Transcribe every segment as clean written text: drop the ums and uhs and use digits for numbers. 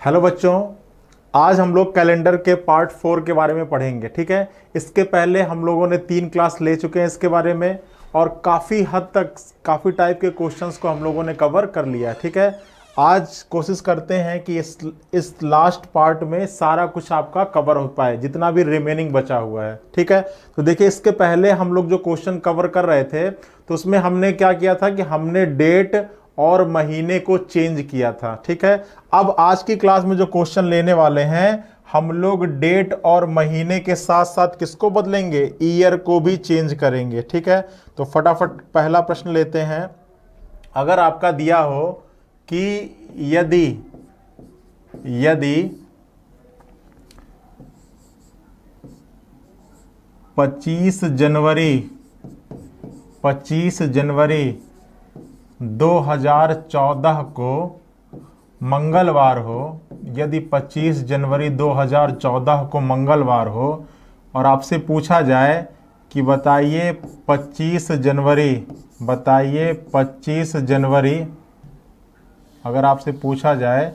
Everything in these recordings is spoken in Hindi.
हेलो बच्चों, आज हम लोग कैलेंडर के पार्ट 4 के बारे में पढ़ेंगे। ठीक है, इसके पहले हम लोगों ने 3 क्लास ले चुके हैं इसके बारे में और काफ़ी हद तक काफ़ी टाइप के क्वेश्चंस को हम लोगों ने कवर कर लिया है। ठीक है, आज कोशिश करते हैं कि इस लास्ट पार्ट में सारा कुछ आपका कवर हो पाए, जितना भी रिमेनिंग बचा हुआ है। ठीक है, तो देखिए इसके पहले हम लोग जो क्वेश्चन कवर कर रहे थे तो उसमें हमने क्या किया था कि हमने डेट और महीने को चेंज किया था। ठीक है, अब आज की क्लास में जो क्वेश्चन लेने वाले हैं हम लोग डेट और महीने के साथ साथ किसको बदलेंगे, ईयर को भी चेंज करेंगे। ठीक है, तो फटाफट पहला प्रश्न लेते हैं। अगर आपका दिया हो कि यदि यदि 25 जनवरी 2014 को मंगलवार हो, यदि 25 जनवरी 2014 को मंगलवार हो और आपसे पूछा जाए कि बताइए 25 जनवरी, अगर आपसे पूछा जाए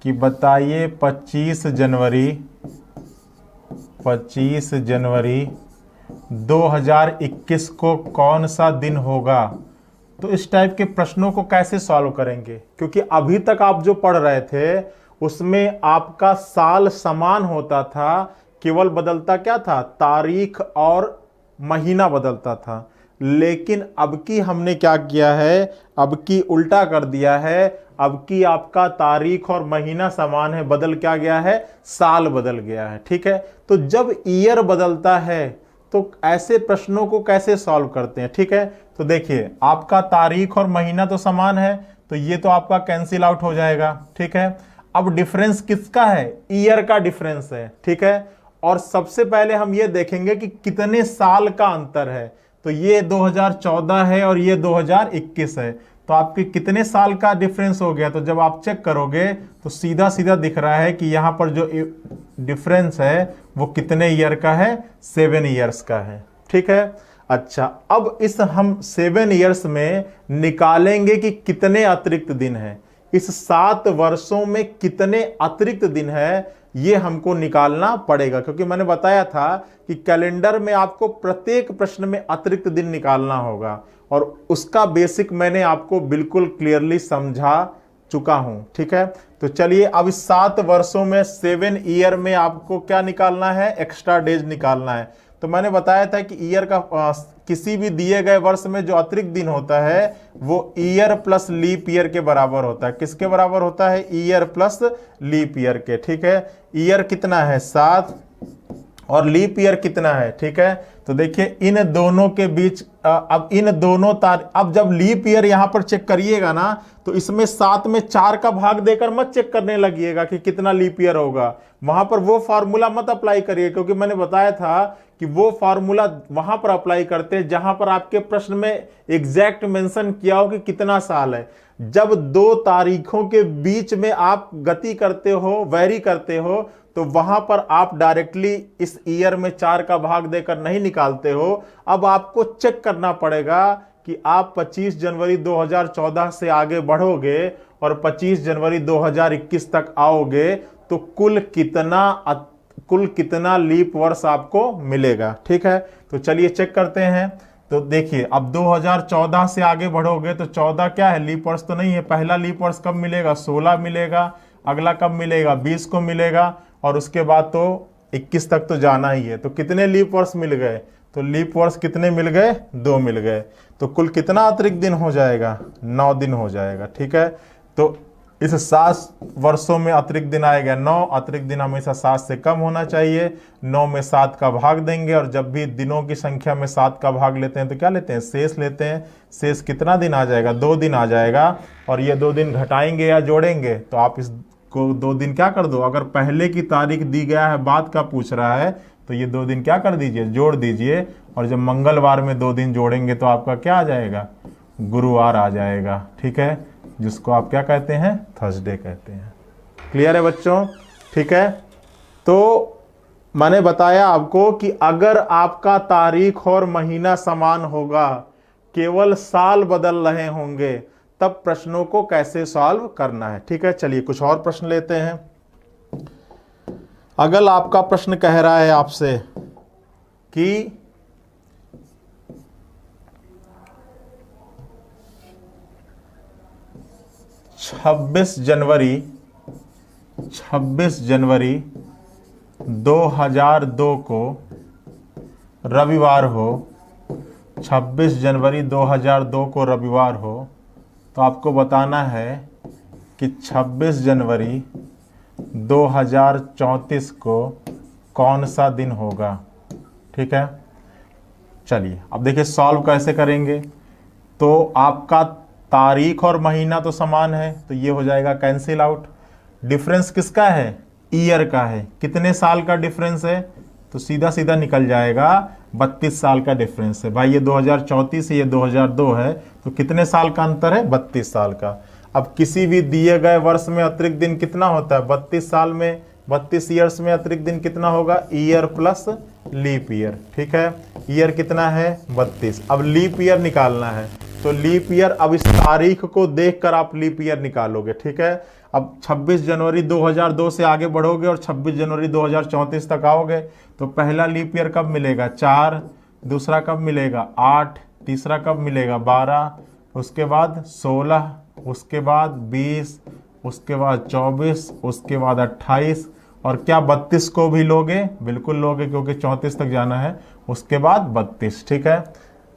कि बताइए 25 जनवरी 2021 को कौन सा दिन होगा, तो इस टाइप के प्रश्नों को कैसे सॉल्व करेंगे। क्योंकि अभी तक आप जो पढ़ रहे थे उसमें आपका साल समान होता था, केवल बदलता क्या था, तारीख और महीना बदलता था। लेकिन अब की हमने क्या किया है, अब की उल्टा कर दिया है। अब की आपका तारीख और महीना समान है, बदल क्या गया है, साल बदल गया है। ठीक है, तो जब ईयर बदलता है तो ऐसे प्रश्नों को कैसे सॉल्व करते हैं। ठीक है, तो देखिए आपका तारीख और महीना तो समान है तो ये तो आपका कैंसिल आउट हो जाएगा। ठीक है, अब डिफरेंस किसका है, ईयर का डिफरेंस है। ठीक है, और सबसे पहले हम ये देखेंगे कि कितने साल का अंतर है। तो ये 2014 है और ये 2021 है, तो आपके कितने साल का डिफरेंस हो गया। तो जब आप चेक करोगे तो सीधा सीधा दिख रहा है कि यहां पर जो डिफरेंस है वो कितने ईयर का है, 7 ईयर्स का है। ठीक है, अच्छा अब इस हम 7 ईयर्स में निकालेंगे कि कितने अतिरिक्त दिन हैं, इस 7 वर्षों में कितने अतिरिक्त दिन है ये हमको निकालना पड़ेगा। क्योंकि मैंने बताया था कि कैलेंडर में आपको प्रत्येक प्रश्न में अतिरिक्त दिन निकालना होगा और उसका बेसिक मैंने आपको बिल्कुल क्लियरली समझा चुका हूं। ठीक है, तो चलिए अब इस 7 वर्षों में 7 ईयर में आपको क्या निकालना है, एक्स्ट्रा डेज निकालना है। तो मैंने बताया था कि ईयर का किसी भी दिए गए वर्ष में जो अतिरिक्त दिन होता है वो ईयर प्लस लीप ईयर के बराबर होता है। किसके बराबर होता है, ईयर प्लस लीप ईयर के। ठीक है, ईयर कितना है 7 और लीप ईयर कितना है। ठीक है, तो देखिए इन दोनों के बीच अब इन दोनों अब जब लीप ईयर यहां पर चेक करिएगा ना तो इसमें 7 में 4 का भाग देकर मत चेक करने लगिएगा कि कितना लीप ईयर होगा। वहां पर वो फार्मूला मत अप्लाई करिए, क्योंकि मैंने बताया था कि वो फार्मूला वहां पर अप्लाई करते हैं जहां पर आपके प्रश्न में एग्जैक्ट मेंशन किया हो कि कितना साल है। जब 2 तारीखों के बीच में आप गति करते हो, वैरी करते हो, तो वहां पर आप डायरेक्टली इस ईयर में 4 का भाग देकर नहीं निकालते हो। अब आपको चेक करना पड़ेगा कि आप 25 जनवरी 2014 से आगे बढ़ोगे और 25 जनवरी 2021 तक आओगे तो कुल कितना लीप वर्ष आपको मिलेगा। ठीक है, तो चलिए चेक करते हैं। तो देखिए अब 2014 से आगे बढ़ोगे तो 14 क्या है, लीप वर्ष तो नहीं है। पहला लीप वर्ष कब मिलेगा, 16 मिलेगा। अगला कब मिलेगा, 20 को मिलेगा और उसके बाद तो 21 तक तो जाना ही है। तो कितने लीप वर्ष मिल गए, तो लीप वर्ष कितने मिल गए, 2 मिल गए। तो कुल कितना अतिरिक्त दिन हो जाएगा, 9 दिन हो जाएगा। ठीक है, तो इस 7 वर्षों में अतिरिक्त दिन आएगा 9। अतिरिक्त दिन हमेशा 7 से कम होना चाहिए। 9 में 7 का भाग देंगे और जब भी दिनों की संख्या में 7 का भाग लेते हैं तो क्या लेते हैं, शेष लेते हैं। शेष कितना दिन आ जाएगा, 2 दिन आ जाएगा। और ये 2 दिन घटाएंगे या जोड़ेंगे तो आप इस को 2 दिन क्या कर दो, अगर पहले की तारीख दी गया है, बाद का पूछ रहा है, तो ये 2 दिन क्या कर दीजिए, जोड़ दीजिए। और जब मंगलवार में 2 दिन जोड़ेंगे तो आपका क्या आ जाएगा, गुरुवार आ जाएगा। ठीक है, जिसको आप क्या कहते हैं, थर्सडे कहते हैं। क्लियर है बच्चों। ठीक है, तो मैंने बताया आपको कि अगर आपका तारीख और महीना समान होगा, केवल साल बदल रहे होंगे, तब प्रश्नों को कैसे सॉल्व करना है। ठीक है, चलिए कुछ और प्रश्न लेते हैं। अगर आपका प्रश्न कह रहा है आपसे कि 26 जनवरी 2002 को रविवार हो, 26 जनवरी 2002 को रविवार हो, तो आपको बताना है कि 26 जनवरी 2034 को कौन सा दिन होगा। ठीक है, चलिए अब देखिए सॉल्व कैसे करेंगे। तो आपका तारीख और महीना तो समान है, तो ये हो जाएगा कैंसिल आउट। डिफरेंस किसका है? ईयर का है। कितने साल का डिफरेंस है? तो सीधा सीधा निकल जाएगा 32 साल का डिफरेंस है। भाई ये 2034 है, ये 2002 है, तो कितने साल का अंतर है? 32 साल का। अब किसी भी दिए गए वर्ष में अतिरिक्त दिन कितना होता है? 32 साल में, 32 ईयर्स में अतिरिक्त दिन कितना होगा? Year plus leap year. ठीक है, ईयर कितना है? 32। अब लीप ईयर निकालना है, तो लीप ईयर, अब इस तारीख को देखकर आप लीप ईयर निकालोगे। ठीक है, अब 26 जनवरी 2002 से आगे बढ़ोगे और 26 जनवरी 2034 तक आओगे, तो पहला लीप ईयर कब मिलेगा? 4, दूसरा कब मिलेगा? 8, तीसरा कब मिलेगा? 12, उसके बाद 16, उसके बाद 20, उसके बाद 24, उसके बाद 28, और क्या 32 को भी लोगे? बिल्कुल लोगे, क्योंकि 34 तक जाना है। उसके बाद 32। ठीक है,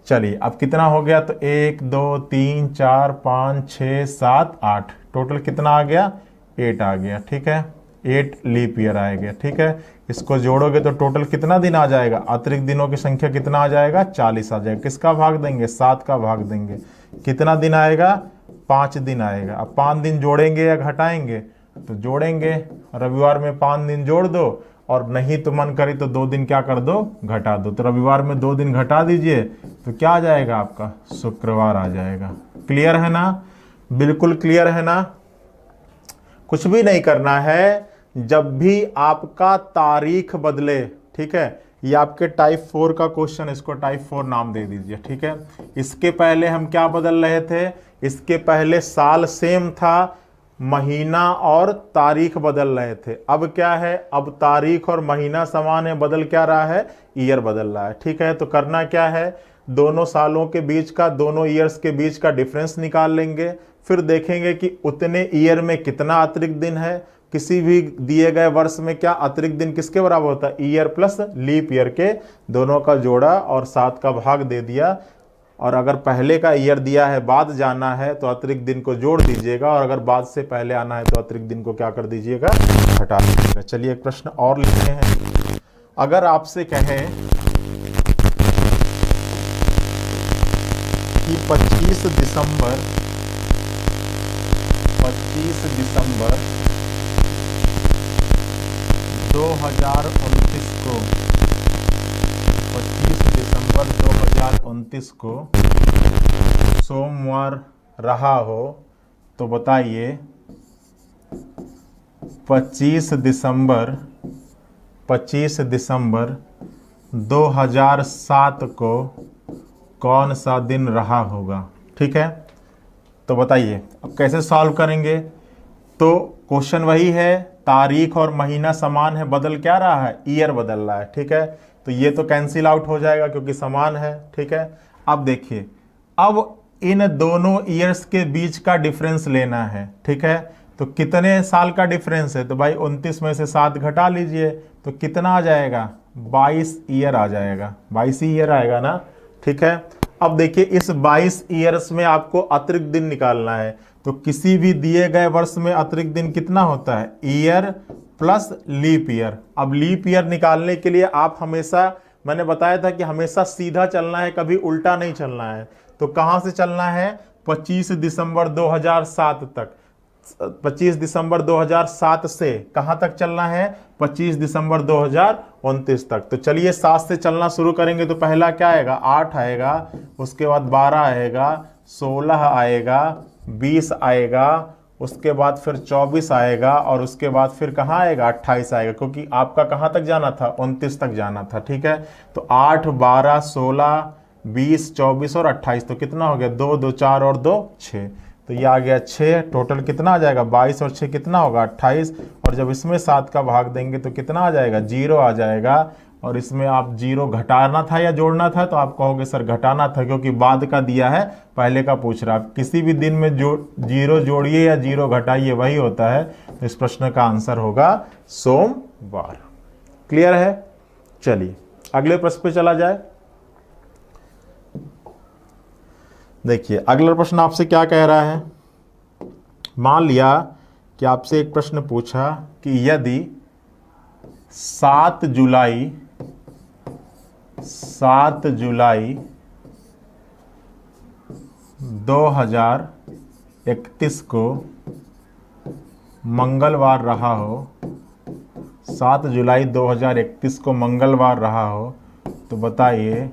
चलिए अब कितना हो गया? तो 1 2 3 4 5 6 7 8, टोटल कितना आ गया? 8 आ गया। ठीक है, 8 लीप ईयर आ गया। ठीक है, इसको जोड़ोगे तो टोटल कितना दिन आ जाएगा? अतिरिक्त दिनों की संख्या कितना आ जाएगा? 40 आ जाएगा। किसका भाग देंगे? 7 का भाग देंगे। कितना दिन आएगा? 5 दिन आएगा। अब 5 दिन जोड़ेंगे या घटाएंगे? तो जोड़ेंगे। रविवार में 5 दिन जोड़ दो, और नहीं तो मन करे तो 2 दिन क्या कर दो? घटा दो। तो रविवार में 2 दिन घटा दीजिए, तो क्या आ जाएगा आपका? शुक्रवार आ जाएगा। क्लियर है ना? बिल्कुल क्लियर है ना? कुछ भी नहीं करना है। जब भी आपका तारीख बदले, ठीक है, ये आपके टाइप 4 का क्वेश्चन, इसको टाइप 4 नाम दे दीजिए। ठीक है, इसके पहले हम क्या बदल रहे थे? इसके पहले साल सेम था, महीना और तारीख बदल रहे थे। अब क्या है? अब तारीख और महीना समान है, बदल क्या रहा है? ईयर बदल रहा है। ठीक है, तो करना क्या है? दोनों सालों के बीच का, दोनों ईयर्स के बीच का डिफरेंस निकाल लेंगे। फिर देखेंगे कि उतने ईयर में कितना अतिरिक्त दिन है। किसी भी दिए गए वर्ष में क्या अतिरिक्त दिन किसके बराबर होता है? ईयर प्लस लीप ईयर के, दोनों का जोड़ा और 7 का भाग दे दिया। और अगर पहले का ईयर दिया है, बाद जाना है, तो अतिरिक्त दिन को जोड़ दीजिएगा, और अगर बाद से पहले आना है तो अतिरिक्त दिन को क्या कर दीजिएगा? हटा दीजिएगा। चलिए एक प्रश्न और लिखते हैं। अगर आपसे कहें कि 25 दिसंबर 2029 को 25 दिसंबर 2029 को सोमवार रहा हो, तो बताइए 25 दिसंबर 2007 को कौन सा दिन रहा होगा। ठीक है, तो बताइए अब कैसे सॉल्व करेंगे। तो क्वेश्चन वही है, तारीख और महीना समान है, बदल क्या रहा है? ईयर बदल रहा है। ठीक है, तो ये तो कैंसिल आउट हो जाएगा क्योंकि समान है। ठीक है, अब देखिए, अब इन दोनों ईयर्स के बीच का डिफरेंस लेना है। ठीक है, तो कितने साल का डिफरेंस है? तो भाई 29 में से 7 घटा लीजिए, तो कितना आ जाएगा? 22 ईयर आ जाएगा। 22 ईयर आएगा ना। ठीक है, अब देखिए इस 22 ईयर्स में आपको अतिरिक्त दिन निकालना है। तो किसी भी दिए गए वर्ष में अतिरिक्त दिन कितना होता है? Year plus leap year. अब लीप ईयर निकालने के लिए आप हमेशा, मैंने बताया था कि हमेशा सीधा चलना है, कभी उल्टा नहीं चलना है। तो कहां से चलना है? 25 दिसंबर 2007 तक। 25 दिसंबर 2007 से कहां तक चलना है? 25 दिसंबर 2029 तक। तो चलिए 7 से चलना शुरू करेंगे। तो पहला क्या आएगा? 8 आएगा, उसके बाद 12 आएगा, 16 आएगा, 20 आएगा, उसके बाद फिर 24 आएगा, और उसके बाद फिर कहाँ आएगा? 28 आएगा, क्योंकि आपका कहाँ तक जाना था? 29 तक जाना था। ठीक है, तो 8 12 16 20 24 और 28, तो कितना हो गया? 2 2 4 और 2 6। तो ये आ गया 6, टोटल कितना आ जाएगा 22 और 6 कितना होगा 28, और जब इसमें 7 का भाग देंगे तो कितना आ जाएगा 0 आ जाएगा। और इसमें आप 0 घटाना था या जोड़ना था, तो आप कहोगे सर घटाना था, क्योंकि बाद का दिया है, पहले का पूछ रहा है। किसी भी दिन में जो 0 जोड़िए या 0 घटाइए वही होता है। तो इस प्रश्न का आंसर होगा सोमवार। क्लियर है? चलिए अगले प्रश्न पे चला जाए। देखिए अगला प्रश्न आपसे क्या कह रहा है। मान लिया कि आपसे एक प्रश्न पूछा कि यदि 7 जुलाई 2031 को मंगलवार रहा हो, 7 जुलाई 2031 को मंगलवार रहा हो, तो बताइए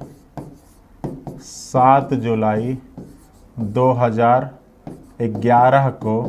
7 जुलाई 2011 को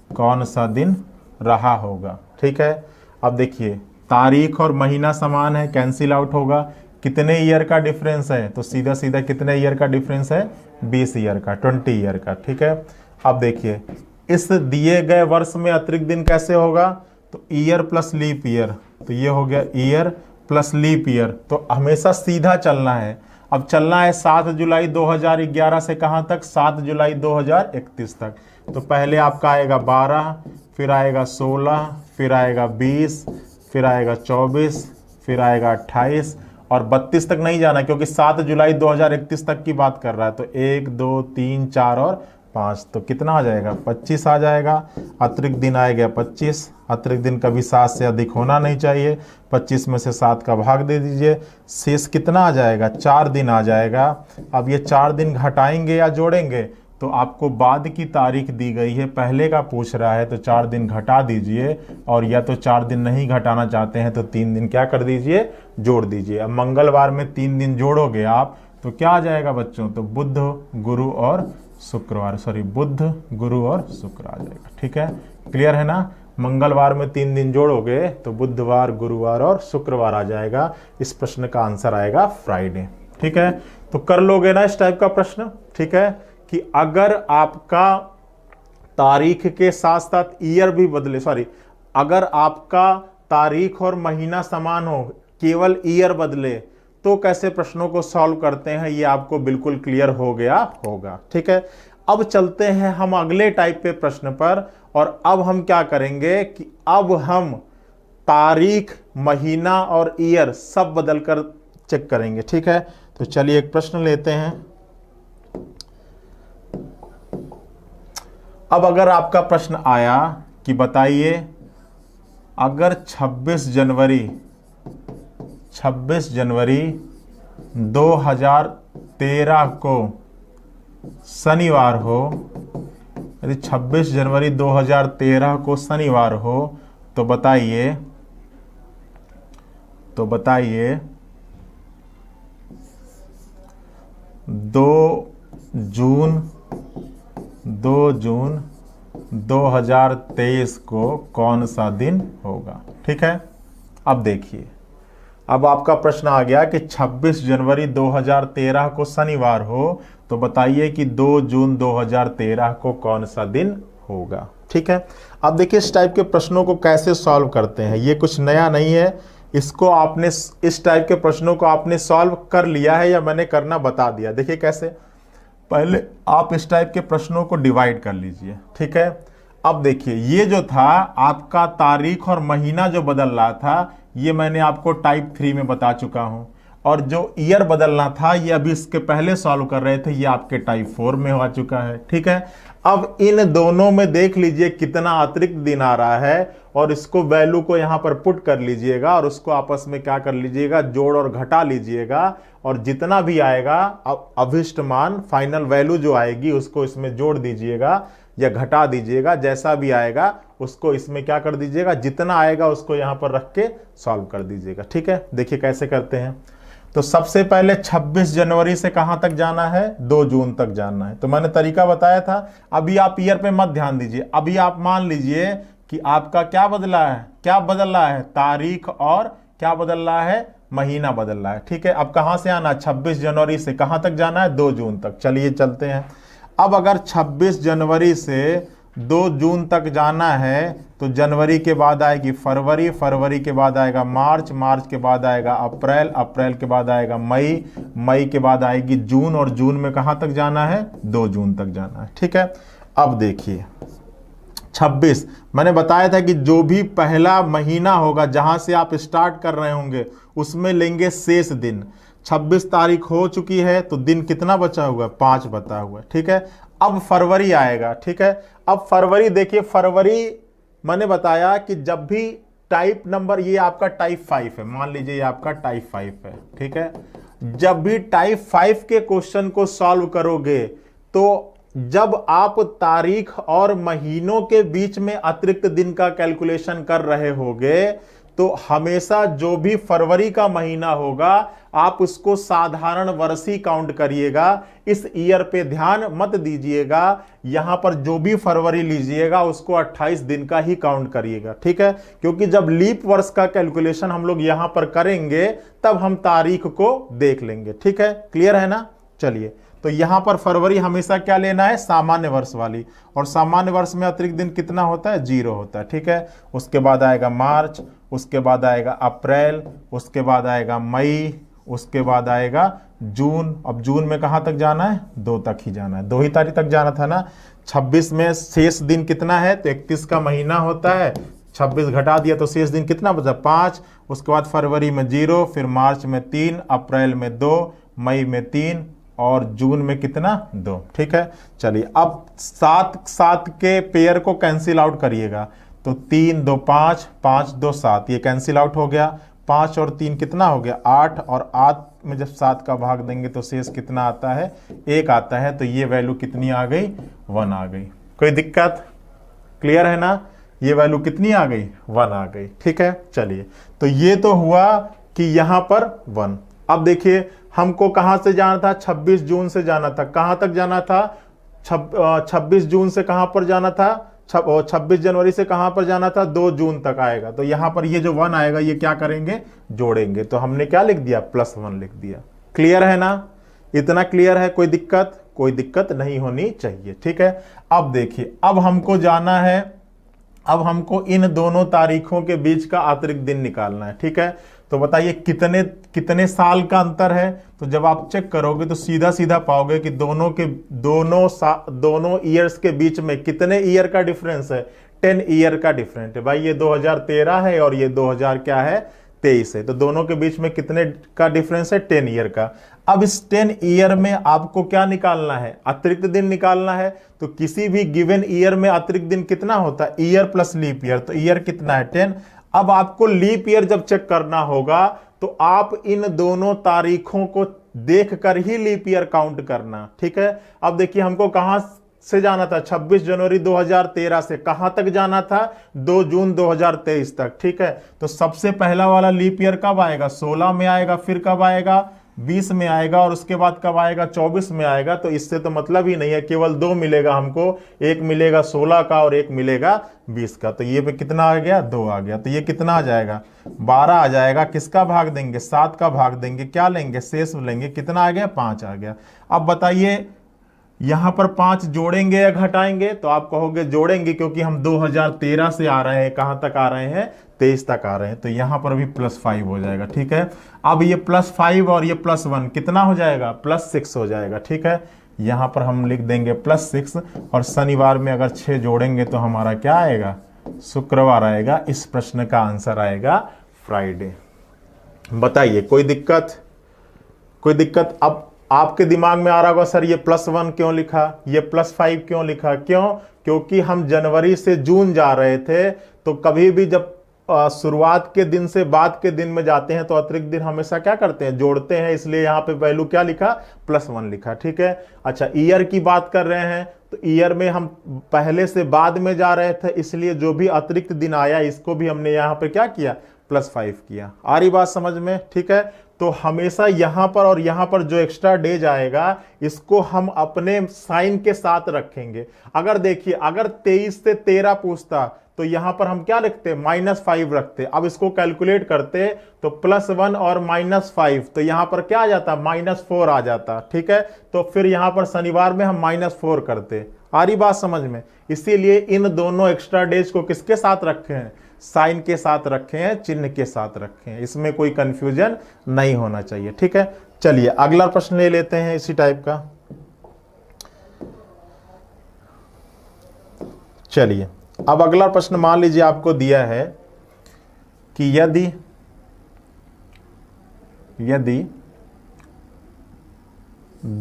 कौन सा दिन रहा होगा। ठीक है, अब देखिए तारीख और महीना समान है, कैंसिल आउट होगा। कितने ईयर का डिफरेंस है, तो सीधा सीधा कितने ईयर का डिफरेंस है 20 ईयर का, 20 ईयर का। ठीक है, अब देखिए इस दिए गए वर्ष में अतिरिक्त दिन कैसे होगा, तो ईयर प्लस लीप ईयर, तो ये हो गया ईयर प्लस लीप ईयर, तो हमेशा सीधा चलना है। अब चलना है 7 जुलाई 2011 से कहाँ तक, 7 जुलाई 2031 तक। तो पहले आपका आएगा 12, फिर आएगा 16, फिर आएगा 20, फिर आएगा 24, फिर आएगा 28 और 32 तक नहीं जाना, क्योंकि 7 जुलाई 2031 तक की बात कर रहा है। तो 1 2 3 4 और 5, तो कितना आ जाएगा 25 आ जाएगा। अतिरिक्त दिन आएगा 25, अतिरिक्त दिन कभी 7 से अधिक होना नहीं चाहिए। 25 में से 7 का भाग दे दीजिए, शेष कितना आ जाएगा 4 दिन आ जाएगा। अब ये 4 दिन घटाएंगे या जोड़ेंगे, तो आपको बाद की तारीख दी गई है, पहले का पूछ रहा है, तो 4 दिन घटा दीजिए। और या तो 4 दिन नहीं घटाना चाहते हैं तो 3 दिन क्या कर दीजिए, जोड़ दीजिए। अब मंगलवार में 3 दिन जोड़ोगे आप तो क्या आ जाएगा बच्चों, तो बुध गुरु और शुक्रवार, बुध गुरु और शुक्र आ जाएगा। ठीक है, क्लियर है ना। मंगलवार में 3 दिन जोड़ोगे तो बुधवार गुरुवार और शुक्रवार आ जाएगा। इस प्रश्न का आंसर आएगा फ्राइडे। ठीक है, तो कर लोगे ना इस टाइप का प्रश्न। ठीक है, कि अगर आपका तारीख के साथ साथ ईयर भी बदले, अगर आपका तारीख और महीना समान हो, केवल ईयर बदले, तो कैसे प्रश्नों को सॉल्व करते हैं, ये आपको बिल्कुल क्लियर हो गया होगा। ठीक है, अब चलते हैं हम अगले टाइप पे प्रश्न पर। और अब हम क्या करेंगे कि अब हम तारीख, महीना और ईयर सब बदलकर चेक करेंगे। ठीक है, तो चलिए एक प्रश्न लेते हैं। अब अगर आपका प्रश्न आया कि बताइए अगर 26 जनवरी 2013 को शनिवार हो, यदि 26 जनवरी 2013 को शनिवार हो, तो बताइए 2 जून 2023 को कौन सा दिन होगा। ठीक है, अब देखिए, अब आपका प्रश्न आ गया कि 26 जनवरी 2013 को शनिवार हो, तो बताइए कि 2 जून 2013 को कौन सा दिन होगा। ठीक है, अब देखिए इस टाइप के प्रश्नों को कैसे सॉल्व करते हैं, ये कुछ नया नहीं है। इसको आपने, इस टाइप के प्रश्नों को आपने सॉल्व कर लिया है या मैंने करना बता दिया। देखिए कैसे, पहले आप इस टाइप के प्रश्नों को डिवाइड कर लीजिए। ठीक है, अब देखिए ये जो था आपका तारीख और महीना जो बदल रहा था, ये मैंने आपको टाइप 3 में बता चुका हूं। और जो ईयर बदलना था, ये अभी इसके पहले सॉल्व कर रहे थे, ये आपके टाइप 4 में हो चुका है। ठीक है, अब इन दोनों में देख लीजिए कितना अतिरिक्त दिन आ रहा है, और इसको वैल्यू को यहां पर पुट कर लीजिएगा और उसको आपस में क्या कर लीजिएगा, जोड़ और घटा लीजिएगा। और जितना भी आएगा अभिष्ट मान, फाइनल वैल्यू जो आएगी, उसको इसमें जोड़ दीजिएगा या घटा दीजिएगा। जैसा भी आएगा उसको इसमें क्या कर दीजिएगा, जितना आएगा उसको यहां पर रख के सॉल्व कर दीजिएगा। ठीक है, देखिए कैसे करते हैं। तो सबसे पहले 26 जनवरी से कहां तक जाना है, 2 जून तक जाना है। तो मैंने तरीका बताया था। अभी आप ईयर पे मत ध्यान दीजिए, अभी आप मान लीजिए कि आपका क्या बदल रहा है, तारीख, और क्या बदल रहा है, महीना बदल रहा है। ठीक है, अब कहां से आना, 26 जनवरी से कहां तक जाना है, 2 जून तक। चलिए चलते हैं। अब अगर 26 जनवरी से 2 जून तक जाना है तो जनवरी के बाद आएगी फरवरी, फरवरी के बाद आएगा मार्च, मार्च के बाद आएगा अप्रैल, अप्रैल के बाद आएगा मई, मई के बाद आएगी जून, और जून में कहां तक जाना है? 2 जून तक जाना है। ठीक है, अब देखिए 26, मैंने बताया था कि जो भी पहला महीना होगा जहां से आप स्टार्ट कर रहे होंगे उसमें लेंगे शेष दिन। 26 तारीख हो चुकी है तो दिन कितना बचा हुआ है? 5 बचा हुआ है। ठीक है, अब फरवरी आएगा। ठीक है, अब फरवरी देखिए, फरवरी मैंने बताया कि जब भी टाइप नंबर, ये आपका टाइप 5 है, मान लीजिए ये आपका टाइप 5 है। ठीक है, जब भी टाइप 5 के क्वेश्चन को सॉल्व करोगे तो जब आप तारीख और महीनों के बीच में अतिरिक्त दिन का कैलकुलेशन कर रहे होगे तो हमेशा जो भी फरवरी का महीना होगा आप उसको साधारण वर्ष ही काउंट करिएगा। इस ईयर पे ध्यान मत दीजिएगा, यहां पर जो भी फरवरी लीजिएगा उसको 28 दिन का ही काउंट करिएगा। ठीक है, क्योंकि जब लीप वर्ष का कैलकुलेशन हम लोग यहां पर करेंगे तब हम तारीख को देख लेंगे। ठीक है, क्लियर है ना? चलिए, तो यहां पर फरवरी हमेशा क्या लेना है? सामान्य वर्ष वाली, और सामान्य वर्ष में अतिरिक्त दिन कितना होता है? 0 होता है। ठीक है, उसके बाद आएगा मार्च, उसके बाद आएगा अप्रैल, उसके बाद आएगा मई, उसके बाद आएगा जून। अब जून में कहां तक जाना है? 2 तक ही जाना है, 2 ही तारीख तक जाना था ना। 26 में शेष दिन कितना है? तो 31 का महीना होता है, 26 घटा दिया तो शेष दिन कितना बचा? 5। उसके बाद फरवरी में 0, फिर मार्च में 3, अप्रैल में 2, मई में 3 और जून में कितना? 2। ठीक है, चलिए अब 7 के पेयर को कैंसिल आउट करिएगा तो 3 2 5, 5 2 7, ये कैंसिल आउट हो गया। 5 और 3 कितना हो गया? 8, और 8 में जब 7 का भाग देंगे तो शेष कितना आता है? 1 आता है। तो ये वैल्यू कितनी आ गई? 1 आ गई। कोई दिक्कत? क्लियर है ना? ये वैल्यू कितनी आ गई? 1 आ गई। ठीक है, चलिए, तो ये तो हुआ कि यहां पर 1। अब देखिए हमको कहां से जाना था? 26 जून से जाना था। कहां तक जाना था? 26 जून से कहां पर जाना था? 26 जनवरी से कहां पर जाना था? 2 जून तक आएगा। तो यहां पर ये जो 1 आएगा ये क्या करेंगे? जोड़ेंगे। तो हमने क्या लिख दिया? +1 लिख दिया। क्लियर है ना? इतना क्लियर है? कोई दिक्कत? कोई दिक्कत नहीं होनी चाहिए। ठीक है, अब देखिए, अब हमको जाना है, अब हमको इन दोनों तारीखों के बीच का अतिरिक्त दिन निकालना है। ठीक है, तो बताइए कितने साल का अंतर है? तो जब आप चेक करोगे तो सीधा सीधा पाओगे कि दोनों ईयर्स के बीच में कितने ईयर का डिफरेंस है? 10 ईयर का डिफरेंस है। भाई ये 2013 है और ये 2000 क्या है? 23 है। तो दोनों के बीच में कितने का डिफरेंस है? 10 ईयर का। अब इस 10 ईयर में आपको क्या निकालना है? अतिरिक्त दिन निकालना है। तो किसी भी गिवन ईयर में अतिरिक्त दिन कितना होता है? Year plus leap year. तो ईयर कितना है? 10। अब आपको लीप ईयर जब चेक करना होगा तो आप इन दोनों तारीखों को देखकर ही लीप ईयर काउंट करना। ठीक है, अब देखिए हमको कहां से जाना था? 26 जनवरी 2013 से कहां तक जाना था? 2 जून 2023 तक। ठीक है, तो सबसे पहला वाला लीप ईयर कब आएगा? 16 में आएगा, फिर कब आएगा? 20 में आएगा, और उसके बाद कब आएगा? 24 में आएगा। तो इससे तो मतलब ही नहीं है, केवल 2 मिलेगा हमको, एक मिलेगा 16 का और एक मिलेगा 20 का। तो ये पे कितना आ गया? 2 आ गया। तो ये कितना आ जाएगा? 12 आ जाएगा। किसका भाग देंगे? 7 का भाग देंगे। क्या लेंगे? शेष लेंगे। कितना आ गया? 5 आ गया। अब बताइए यहां पर 5 जोड़ेंगे या घटाएंगे? तो आप कहोगे जोड़ेंगे, क्योंकि हम 2013 से आ रहे हैं, कहां तक आ रहे हैं? 23 तक आ रहे हैं। तो यहां पर भी +5 हो जाएगा। ठीक है, अब ये +5 और ये +1 कितना हो जाएगा? +6 हो जाएगा। ठीक है, यहां पर हम लिख देंगे +6, और शनिवार में अगर 6 जोड़ेंगे तो हमारा क्या आएगा? शुक्रवार आएगा। इस प्रश्न का आंसर आएगा फ्राइडे। बताइए कोई दिक्कत? कोई दिक्कत? अब आपके दिमाग में आ रहा होगा सर ये +1 क्यों लिखा, ये +5 क्यों लिखा? क्यों? क्योंकि हम जनवरी से जून जा रहे थे, तो कभी भी जब शुरुआत के दिन से बाद के दिन में जाते हैं तो अतिरिक्त दिन हमेशा क्या करते हैं? जोड़ते हैं। इसलिए यहां पे वैल्यू क्या लिखा? +1 लिखा। ठीक है, अच्छा ईयर की बात कर रहे हैं तो ईयर में हम पहले से बाद में जा रहे थे, इसलिए जो भी अतिरिक्त दिन आया इसको भी हमने यहां पे क्या किया? +5 किया। आ रही बात समझ में? ठीक है, तो हमेशा यहां पर और यहां पर जो एक्स्ट्रा डे जाएगा इसको हम अपने साइन के साथ रखेंगे। अगर देखिए, अगर 23 से 13 पूछता तो यहां पर हम क्या लिखते, -5 रखते। अब इसको कैलकुलेट करते तो +1 और -5, तो यहां पर क्या आ जाता, -4 आ जाता। ठीक है, तो फिर यहां पर शनिवार में हम -4 करते। आ रही बात समझ में? इसीलिए इन दोनों एक्स्ट्रा डेज को किसके साथ रखे हैं, साइन के साथ रखे हैं, चिन्ह के साथ रखे हैं। इसमें कोई कंफ्यूजन नहीं होना चाहिए। ठीक है, चलिए अगला प्रश्न ले लेते हैं इसी टाइप का। चलिए अब अगला प्रश्न मान लीजिए आपको दिया है कि यदि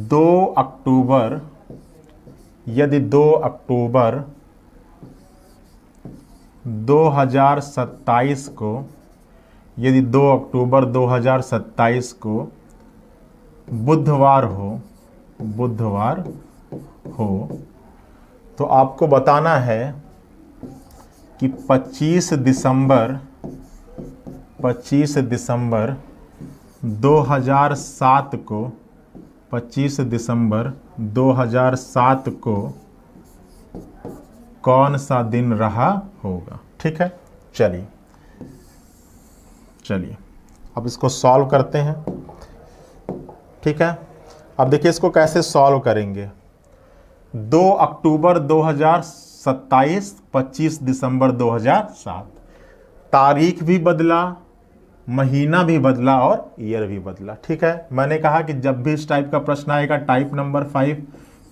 2 अक्टूबर 2027 को, यदि 2 अक्टूबर 2027 को बुधवार हो तो आपको बताना है कि 25 दिसंबर 2007 को 25 दिसंबर 2007 को कौन सा दिन रहा होगा। ठीक है, चलिए अब इसको सॉल्व करते हैं। ठीक है, अब देखिए इसको कैसे सॉल्व करेंगे। 2 अक्टूबर 2027, 25 दिसंबर 2007, तारीख भी बदला, महीना भी बदला और ईयर भी बदला। ठीक है, मैंने कहा कि जब भी इस टाइप का प्रश्न आएगा टाइप नंबर 5,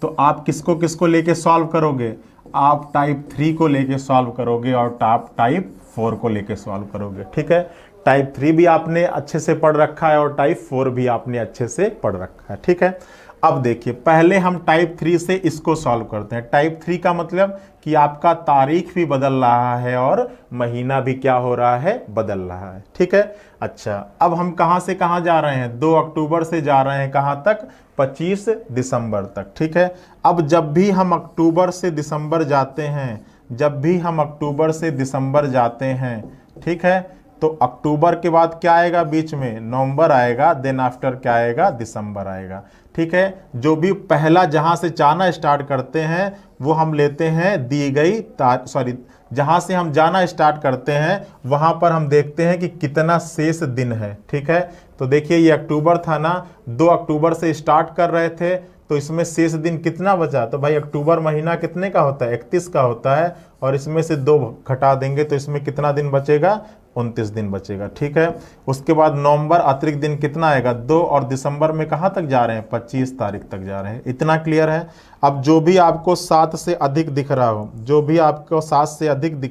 तो आप किसको किसको लेके सॉल्व करोगे, आप टाइप 3 को लेके सॉल्व करोगे और टाइप 4 को लेके सॉल्व करोगे। ठीक है, टाइप 3 भी आपने अच्छे से पढ़ रखा है और टाइप 4 भी आपने अच्छे से पढ़ रखा है। ठीक है, अब देखिए पहले हम टाइप 3 से इसको सॉल्व करते हैं। टाइप 3 का मतलब कि आपका तारीख भी बदल रहा है और महीना भी क्या हो रहा है, बदल रहा है। ठीक है, अच्छा अब हम कहां से कहां जा रहे हैं, 2 अक्टूबर से जा रहे हैं कहां तक, 25 दिसंबर तक। ठीक है, अब जब भी हम अक्टूबर से दिसंबर जाते हैं, ठीक है, तो अक्टूबर के बाद क्या आएगा, बीच में नवंबर आएगा, देन आफ्टर क्या आएगा, दिसंबर आएगा। ठीक है, जो भी पहला जहां से जाना स्टार्ट करते हैं वो हम लेते हैं दी गई जहां से हम जाना स्टार्ट करते हैं वहां पर हम देखते हैं कि कितना शेष दिन है। ठीक है, तो देखिए ये अक्टूबर था ना, 2 अक्टूबर से स्टार्ट कर रहे थे तो इसमें शेष दिन कितना बचा, तो भाई अक्टूबर महीना कितने का होता है, 31 का होता है, और इसमें से 2 घटा देंगे तो इसमें कितना दिन बचेगा, 29 दिन बचेगा। ठीक है, उसके बाद नवंबर अतिरिक्त दिन कितना आएगा, 2, और दिसंबर में कहाँ तक जा रहे हैं, 25 तारीख तक जा रहे हैं। इतना क्लियर है। अब जो भी आपको 7 से अधिक दिख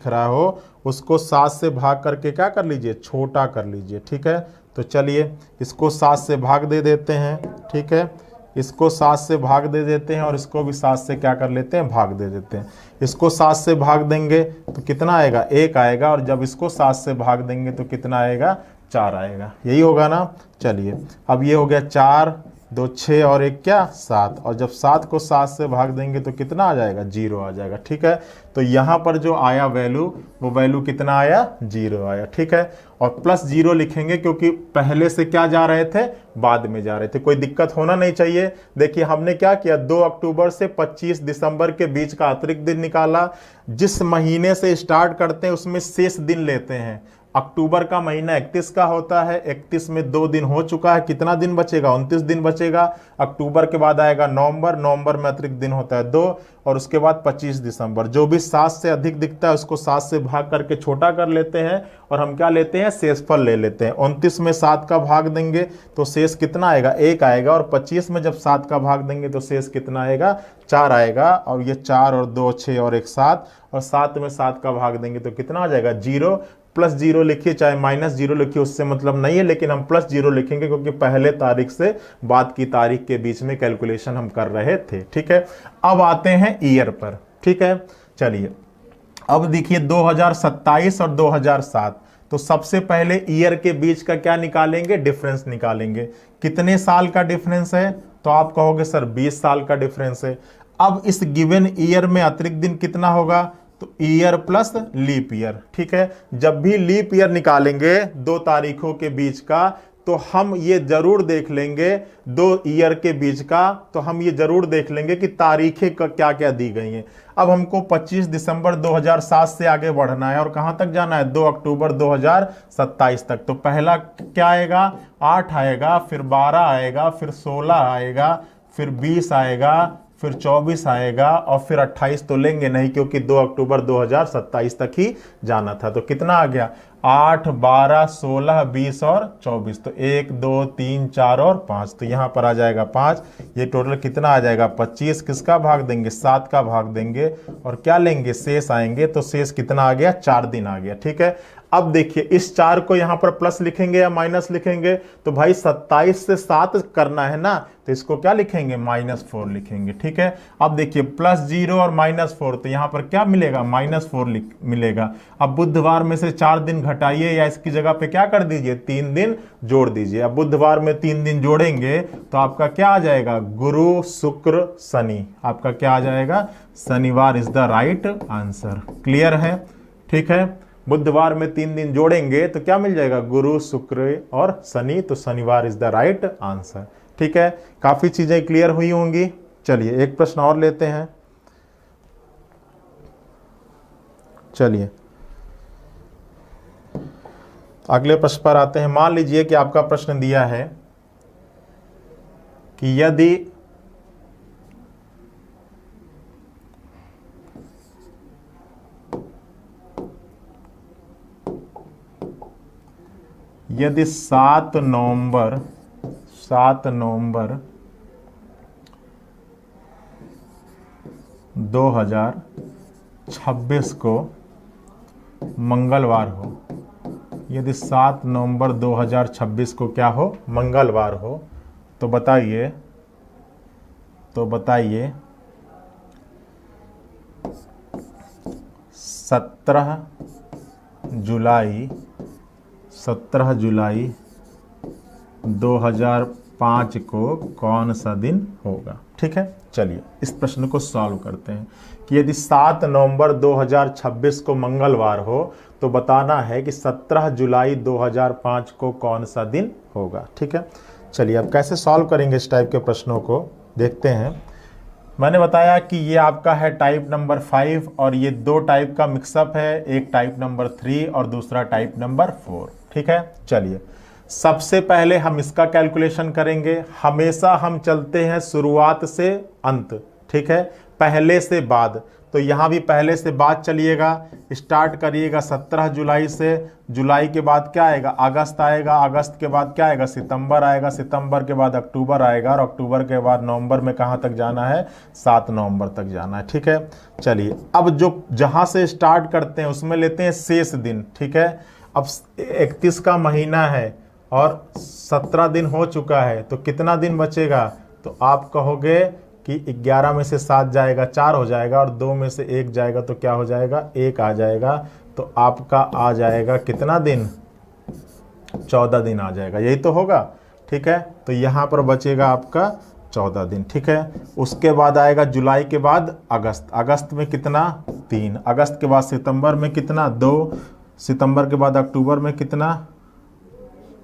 रहा हो, उसको 7 से भाग करके क्या कर लीजिए, छोटा कर लीजिए। ठीक है, तो चलिए इसको 7 से भाग दे देते हैं। ठीक है, इसको 7 से भाग दे देते हैं और इसको भी 7 से क्या कर लेते हैं, भाग दे देते हैं। इसको 7 से भाग देंगे तो कितना आएगा, 1 आएगा, और जब इसको 7 से भाग देंगे तो कितना आएगा, 4 आएगा। यही होगा ना। चलिए अब ये हो गया 4, 2 6 और 1 क्या, 7, और जब 7 को 7 से भाग देंगे तो कितना आ जाएगा, 0 आ जाएगा। ठीक है, तो यहाँ पर जो आया वैल्यू, वो वैल्यू कितना आया, 0 आया। ठीक है, और +0 लिखेंगे क्योंकि पहले से क्या जा रहे थे, बाद में जा रहे थे, कोई दिक्कत होना नहीं चाहिए। देखिए हमने क्या किया, 2 अक्टूबर से 25 दिसंबर के बीच का अतिरिक्त दिन निकाला। जिस महीने से स्टार्ट करते हैं उसमें शेष दिन लेते हैं। अक्टूबर का महीना 31 का होता है, 31 में 2 दिन हो चुका है, कितना दिन बचेगा, 29 दिन बचेगा। अक्टूबर के बाद आएगा नवंबर में अतिरिक्त दिन होता है 2, और उसके बाद 25 दिसंबर। जो भी 7 से अधिक दिखता है उसको 7 से भाग करके छोटा कर लेते हैं और हम क्या लेते हैं, शेषफल ले लेते हैं। 29 में 7 का भाग देंगे तो शेष कितना आएगा, 1 आएगा, और 25 में जब 7 का भाग देंगे तो शेष कितना आएगा, 4 आएगा, और ये 4 और 2 6 और 1 7, और 7 में 7 का भाग देंगे तो कितना आ जाएगा, 0। +0 लिखिए चाहे -0 लिखिए, उससे मतलब नहीं है, लेकिन हम +0 लिखेंगे क्योंकि पहले तारीख से बाद की तारीख के बीच में कैलकुलेशन हम कर रहे थे। ठीक है, अब आते हैं ईयर पर। ठीक है, चलिए अब देखिए 2027 और 2007, तो सबसे पहले ईयर के बीच का क्या निकालेंगे, डिफरेंस निकालेंगे। कितने साल का डिफरेंस है, तो आप कहोगे सर 20 साल का डिफरेंस है। अब इस गिवन ईयर में अतिरिक्त दिन कितना होगा, तो ईयर प्लस लीप ईयर। ठीक है, जब भी लीप ईयर निकालेंगे 2 तारीखों के बीच का, तो हम ये जरूर देख लेंगे 2 ईयर के बीच का, तो हम ये जरूर देख लेंगे कि तारीखें क्या क्या दी गई हैं। अब हमको 25 दिसंबर 2007 से आगे बढ़ना है और कहां तक जाना है, 2 अक्टूबर 2027 तक। तो पहला क्या आएगा, 8 आएगा, फिर 12 आएगा, फिर 16 आएगा, फिर 20 आएगा, फिर 24 आएगा और फिर 28 तो लेंगे नहीं क्योंकि 2 अक्टूबर 2027 तक ही जाना था। तो कितना आ गया, 8, 12, 16, 20 और 24। तो 1, 2, 3, 4 और 5, तो यहां पर आ जाएगा 5। ये टोटल कितना आ जाएगा, 25। किसका भाग देंगे, 7 का भाग देंगे और क्या लेंगे, शेष आएंगे। तो शेष कितना आ गया, 4 दिन आ गया। ठीक है, अब देखिए इस 4 को यहां पर प्लस लिखेंगे या माइनस लिखेंगे, तो भाई 27 से 7 करना है ना, तो इसको क्या लिखेंगे, -4 लिखेंगे। ठीक है, अब देखिए +0 और -4, तो यहां पर क्या मिलेगा, -4 मिलेगा। अब बुधवार में से 4 दिन घटाइए या इसकी जगह पे क्या कर दीजिए, 3 दिन जोड़ दीजिए। अब बुधवार में 3 दिन जोड़ेंगे तो आपका क्या आ जाएगा, गुरु शुक्र शनि, आपका क्या आ जाएगा, शनिवार is the right answer. Clear है, ठीक है। बुधवार में 3 दिन जोड़ेंगे तो क्या मिल जाएगा, गुरु शुक्र और शनि, तो शनिवार इज द राइट आंसर। ठीक है, काफी चीजें क्लियर हुई होंगी। चलिए एक प्रश्न और लेते हैं। चलिए अगले प्रश्न पर आते हैं। मान लीजिए कि आपका प्रश्न दिया है कि यदि 7 नवंबर 2026 को मंगलवार हो, यदि 7 नवंबर 2026 को क्या हो, मंगलवार हो, तो बताइए 17 जुलाई 2005 को कौन सा दिन होगा। ठीक है, चलिए इस प्रश्न को सॉल्व करते हैं कि यदि 7 नवंबर 2026 को मंगलवार हो तो बताना है कि 17 जुलाई 2005 को कौन सा दिन होगा। ठीक है, चलिए अब कैसे सॉल्व करेंगे इस टाइप के प्रश्नों को देखते हैं। मैंने बताया कि ये आपका है टाइप नंबर 5 और ये 2 टाइप का मिक्सअप है, एक टाइप नंबर 3 और दूसरा टाइप नंबर 4। ठीक है, चलिए सबसे पहले हम इसका कैलकुलेशन करेंगे। हमेशा हम चलते हैं शुरुआत से अंत, ठीक है, पहले से बाद। तो यहाँ भी पहले से बाद चलिएगा, स्टार्ट करिएगा 17 जुलाई से। जुलाई के बाद क्या आएगा, अगस्त आएगा, अगस्त के बाद क्या आएगा, सितंबर आएगा, सितंबर के बाद अक्टूबर आएगा और अक्टूबर के बाद नवंबर में कहाँ तक जाना है, 7 नवंबर तक जाना है। ठीक है, चलिए अब जो जहाँ से स्टार्ट करते हैं उसमें लेते हैं शेष दिन। ठीक है, अब 31 का महीना है और 17 दिन हो चुका है, तो कितना दिन बचेगा, तो आप कहोगे कि 11 में से 7 जाएगा 4 हो जाएगा और 2 में से 1 जाएगा तो क्या हो जाएगा, 1 आ जाएगा। तो आपका आ जाएगा कितना दिन, 14 दिन आ जाएगा, यही तो होगा। ठीक है, तो यहाँ पर बचेगा आपका 14 दिन। ठीक है, उसके बाद आएगा जुलाई के बाद अगस्त, अगस्त में कितना, 3, अगस्त के बाद सितंबर में कितना, 2, सितंबर के बाद अक्टूबर में कितना,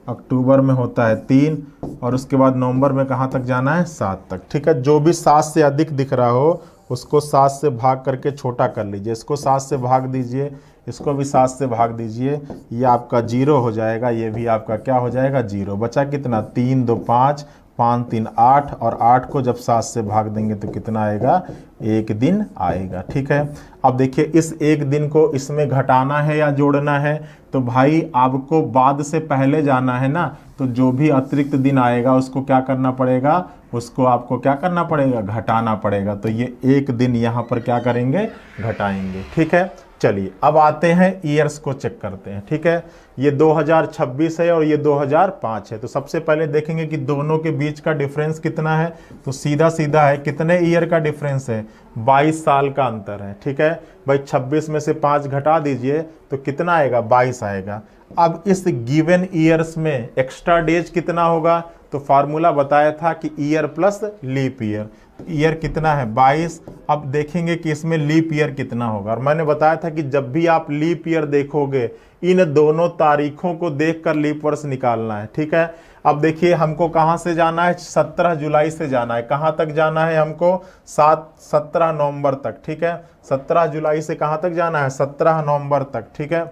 अक्टूबर में होता है 3 और उसके बाद नवंबर में कहाँ तक जाना है, 7 तक। ठीक है, जो भी 7 से अधिक दिख रहा हो उसको 7 से भाग करके छोटा कर लीजिए, इसको 7 से भाग दीजिए, इसको भी 7 से भाग दीजिए, ये आपका 0 हो जाएगा, ये भी आपका क्या हो जाएगा, 0। बचा कितना, 3, 2, 5, 5, 3, 8 और 8 को जब 7 से भाग देंगे तो कितना आएगा, 1 दिन आएगा। ठीक है, अब देखिए इस 1 दिन को इसमें घटाना है या जोड़ना है, तो भाई आपको बाद से पहले जाना है ना, तो जो भी अतिरिक्त दिन आएगा उसको क्या करना पड़ेगा, उसको आपको क्या करना पड़ेगा, घटाना पड़ेगा। तो ये 1 दिन यहाँ पर क्या करेंगे, घटाएंगे। ठीक है, चलिए अब आते हैं ईयर्स को चेक करते हैं। ठीक है, ये 2026 है और ये 2005 है। तो सबसे पहले देखेंगे कि दोनों के बीच का डिफरेंस कितना है, तो सीधा सीधा है, कितने ईयर का डिफरेंस है, 22 साल का अंतर है। ठीक है भाई, 26 में से 5 घटा दीजिए तो कितना आएगा, 22 आएगा। अब इस गिवन ईयर्स में एक्स्ट्रा डेज कितना होगा, तो फार्मूला बताया था कि year plus leap year, year कितना है, 22। अब देखेंगे कि इसमें लीप ईयर कितना होगा, और मैंने बताया था कि जब भी आप लीप ईयर देखोगे इन दोनों तारीखों को देखकर लीप वर्ष निकालना है। ठीक है, अब देखिए हमको कहाँ से जाना है, 17 जुलाई से जाना है। कहाँ तक जाना है हमको, 17 नवंबर तक। ठीक है, 17 जुलाई से कहाँ तक जाना है, 17 नवंबर तक। ठीक है,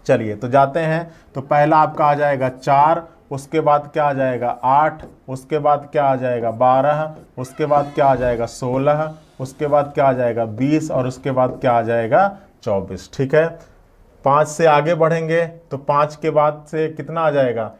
चलिए तो जाते हैं। तो पहला आपका आ जाएगा 4, उसके बाद क्या आ जाएगा 8, उसके बाद क्या आ जाएगा 12, उसके बाद क्या आ जाएगा 16, उसके बाद क्या आ जाएगा 20 और उसके बाद क्या आ जाएगा 24। ठीक है, 5 से आगे बढ़ेंगे तो 5 के बाद से कितना आ जाएगा,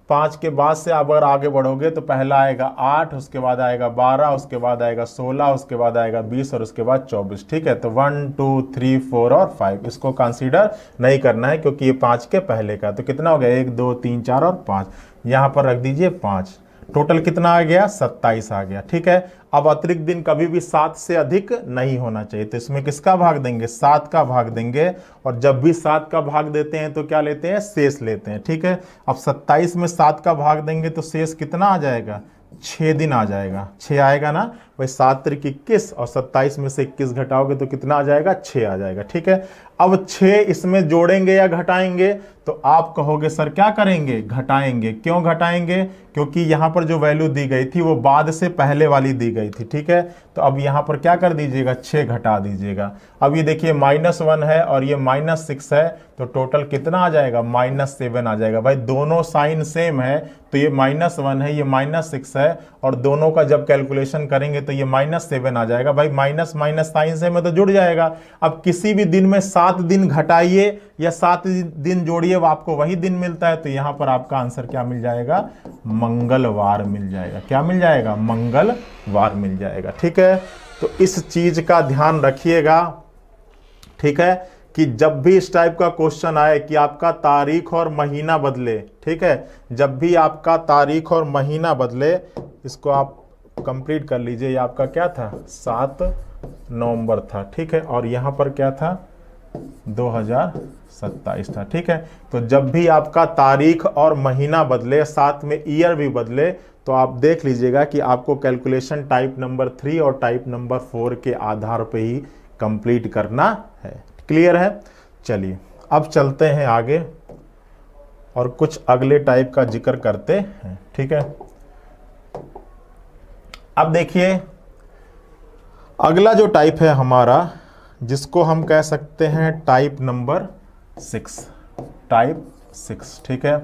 5 के बाद से आप अगर आगे बढ़ोगे तो पहला आएगा 8, उसके बाद आएगा 12, उसके बाद आएगा 16, उसके बाद आएगा 20 और उसके बाद 24। ठीक है, तो 1 2 3 4 और 5 इसको कंसीडर नहीं करना है क्योंकि ये 5 के पहले का। तो कितना हो गया, 1 2 3 4 और 5, यहाँ पर रख दीजिए 5। टोटल कितना आ गया, 27 आ गया। ठीक है, अब अतिरिक्त दिन कभी भी 7 से अधिक नहीं होना चाहिए, तो इसमें किसका भाग देंगे, 7 का भाग देंगे। और जब भी 7 का भाग देते हैं तो क्या लेते हैं, शेष लेते हैं। ठीक है, अब 27 में 7 का भाग देंगे तो शेष कितना आ जाएगा, 6 दिन आ जाएगा, 6 आएगा ना भाई। 7 त्रिक 21 और 27 में से 21 घटाओगे तो कितना आ जाएगा, 6 आ जाएगा। ठीक है, अब 6 इसमें जोड़ेंगे या घटाएंगे, तो आप कहोगे सर क्या करेंगे, घटाएंगे। क्यों घटाएंगे, क्योंकि यहाँ पर जो वैल्यू दी गई थी वो बाद से पहले वाली दी गई थी। ठीक है, तो अब यहाँ पर क्या कर दीजिएगा, 6 घटा दीजिएगा। अब ये देखिए -1 है और ये -6 है, तो टोटल कितना आ जाएगा, -7 आ जाएगा। भाई दोनों साइन सेम है, तो ये -1 है, ये -6 है, और दोनों का जब कैलकुलेशन करेंगे तो ये -7 आ जाएगा। भाई माइनस माइनस साइन से में तो जुड़ जाएगा। अब किसी भी दिन में 7 दिन घटाइए या 7 दिन जोड़िए, वो आपको वही दिन मिलता है। तो यहां पर आपका आंसर क्या मिल जाएगा, मंगलवार मिल जाएगा। क्या मिल जाएगा, मंगलवार मिल जाएगा। ठीक है, तो इस चीज का ध्यान रखिएगा। ठीक है, कि जब भी इस टाइप का क्वेश्चन आए कि आपका तारीख और महीना बदले, ठीक है, जब भी आपका तारीख और महीना बदले, इसको आप कंप्लीट कर लीजिए। ये आपका क्या था, 7 नवंबर था। ठीक है, और यहाँ पर क्या था, 2027 था। ठीक है, तो जब भी आपका तारीख और महीना बदले, साथ में ईयर भी बदले, तो आप देख लीजिएगा कि आपको कैलकुलेशन टाइप नंबर 3 और टाइप नंबर 4 के आधार पे ही कंप्लीट करना है। क्लियर है, चलिए अब चलते हैं आगे और कुछ अगले टाइप का जिक्र करते हैं। ठीक है, अब देखिए अगला जो टाइप है हमारा, जिसको हम कह सकते हैं टाइप नंबर 6, टाइप 6। ठीक है,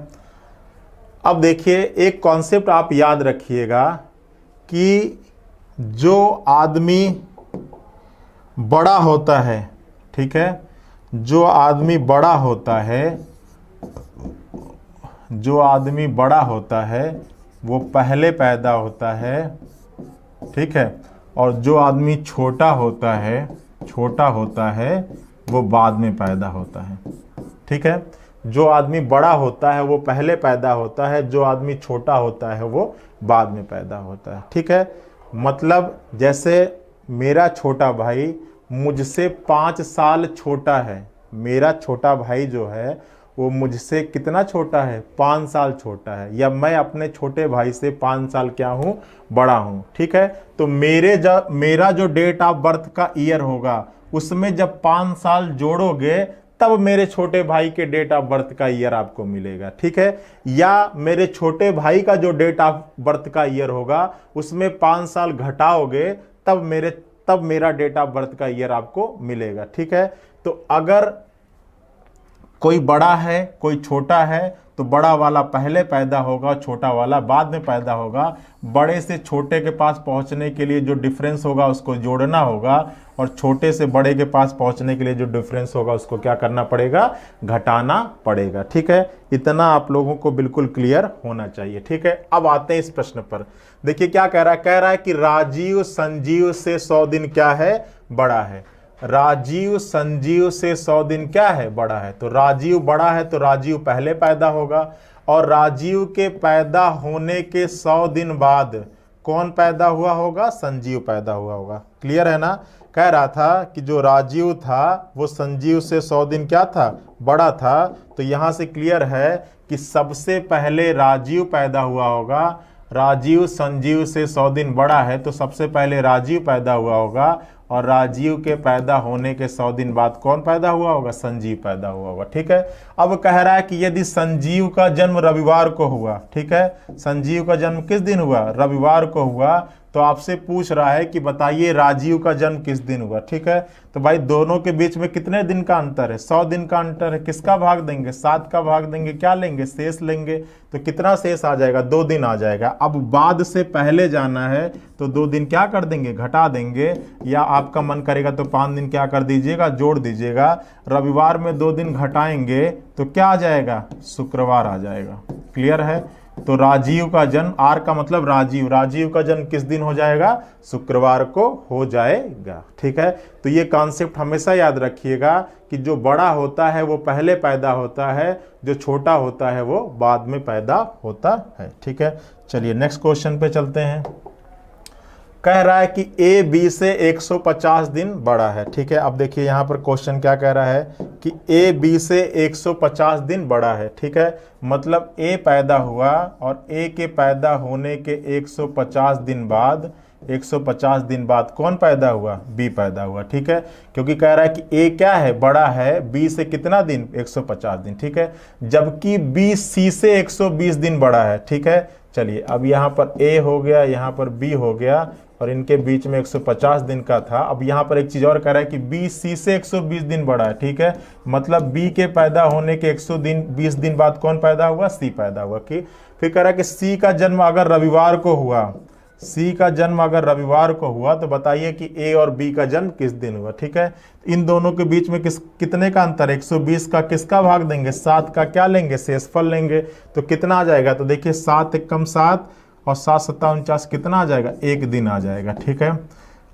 अब देखिए एक कॉन्सेप्ट आप याद रखिएगा कि जो आदमी बड़ा होता है, ठीक है, जो आदमी बड़ा होता है, जो आदमी बड़ा होता है वो पहले पैदा होता है। ठीक है, और जो आदमी छोटा होता है वो बाद में पैदा होता है। ठीक है, जो आदमी बड़ा होता है वो पहले पैदा होता है, जो आदमी छोटा होता है वो बाद में पैदा होता है। ठीक है, मतलब जैसे मेरा छोटा भाई मुझसे 5 साल छोटा है, मेरा छोटा भाई जो है वो मुझसे कितना छोटा है, 5 साल छोटा है, या मैं अपने छोटे भाई से 5 साल क्या हूं, बड़ा हूं। ठीक है, तो मेरा जो डेट ऑफ बर्थ का ईयर होगा उसमें जब 5 साल जोड़ोगे तब मेरे छोटे भाई के डेट ऑफ बर्थ का ईयर आपको मिलेगा। ठीक है, या मेरे छोटे भाई का जो डेट ऑफ बर्थ का ईयर होगा उसमें 5 साल घटाओगे तब मेरा डेट ऑफ बर्थ का ईयर आपको मिलेगा। ठीक है, तो अगर कोई बड़ा है कोई छोटा है तो बड़ा वाला पहले पैदा होगा, छोटा वाला बाद में पैदा होगा। बड़े से छोटे के पास पहुंचने के लिए जो डिफरेंस होगा उसको जोड़ना होगा, और छोटे से बड़े के पास पहुंचने के लिए जो डिफरेंस होगा उसको क्या करना पड़ेगा, घटाना पड़ेगा। ठीक है, इतना आप लोगों को बिल्कुल क्लियर होना चाहिए। ठीक है, अब आते हैं इस प्रश्न पर। देखिए क्या कह रहा है कि राजीव संजीव से 100 दिन क्या है, बड़ा है। राजीव संजीव से 100 दिन क्या है, बड़ा है। तो राजीव बड़ा है तो राजीव पहले पैदा होगा, और राजीव के पैदा होने के 100 दिन बाद कौन पैदा हुआ होगा, संजीव पैदा हुआ होगा। क्लियर है ना, कह रहा था कि जो राजीव था वो संजीव से 100 दिन क्या था, बड़ा था। तो यहां से क्लियर है कि सबसे पहले राजीव पैदा हुआ होगा। राजीव संजीव से 100 दिन बड़ा है तो सबसे पहले राजीव पैदा हुआ होगा, और राजीव के पैदा होने के 100 दिन बाद कौन पैदा हुआ होगा? संजीव पैदा हुआ होगा। ठीक है, अब कह रहा है कि यदि संजीव का जन्म रविवार को हुआ, ठीक है, संजीव का जन्म किस दिन हुआ? रविवार को हुआ। तो आपसे पूछ रहा है कि बताइए राजीव का जन्म किस दिन हुआ? ठीक है, तो भाई दोनों के बीच में कितने दिन का अंतर है? 100 दिन का अंतर है। किसका भाग देंगे? 7 का भाग देंगे। क्या लेंगे? शेष लेंगे। तो कितना शेष आ जाएगा? 2 दिन आ जाएगा। अब बाद से पहले जाना है तो 2 दिन क्या कर देंगे? घटा देंगे, या आपका मन करेगा तो 5 दिन क्या कर दीजिएगा? जोड़ दीजिएगा। रविवार में 2 दिन घटाएंगे तो क्या आ जाएगा? शुक्रवार आ जाएगा। क्लियर है? तो राजीव का जन्म, आर का मतलब राजीव, राजीव का जन्म किस दिन हो जाएगा? शुक्रवार को हो जाएगा। ठीक है, तो ये कॉन्सेप्ट हमेशा याद रखिएगा कि जो बड़ा होता है वो पहले पैदा होता है, जो छोटा होता है वो बाद में पैदा होता है। ठीक है, चलिए नेक्स्ट क्वेश्चन पे चलते हैं। कह रहा है कि ए बी से 150 दिन बड़ा है। ठीक है, अब देखिए यहाँ पर क्वेश्चन क्या कह रहा है कि ए बी से 150 दिन बड़ा है। ठीक है, मतलब ए पैदा हुआ और ए के पैदा होने के 150 दिन बाद, 150 दिन बाद कौन पैदा हुआ? बी पैदा हुआ। ठीक है, क्योंकि कह रहा है कि ए क्या है? बड़ा है बी से कितना दिन? 150 दिन। ठीक है, जबकि बी सी से 120 दिन बड़ा है। ठीक है, चलिए अब यहाँ पर ए हो गया, यहाँ पर बी हो गया और इनके बीच में 150 दिन का था। अब यहाँ पर एक चीज और कह रहा है कि बी सी से 120 दिन बड़ा है। ठीक है, मतलब बी के पैदा होने के 120 दिन बाद कौन पैदा हुआ? सी पैदा हुआ। कि फिर कह रहा है कि सी का जन्म अगर रविवार को हुआ, सी का जन्म अगर रविवार को हुआ तो बताइए कि ए और बी का जन्म किस दिन हुआ? ठीक है, इन दोनों के बीच में कितने का अंतर? 120 का किसका भाग देंगे? 7 का क्या लेंगे? शेषफल लेंगे। तो कितना आ जाएगा? तो देखिए 7 एकम 7 और 7 7 49 कितना आ जाएगा? 1 दिन आ जाएगा। ठीक है,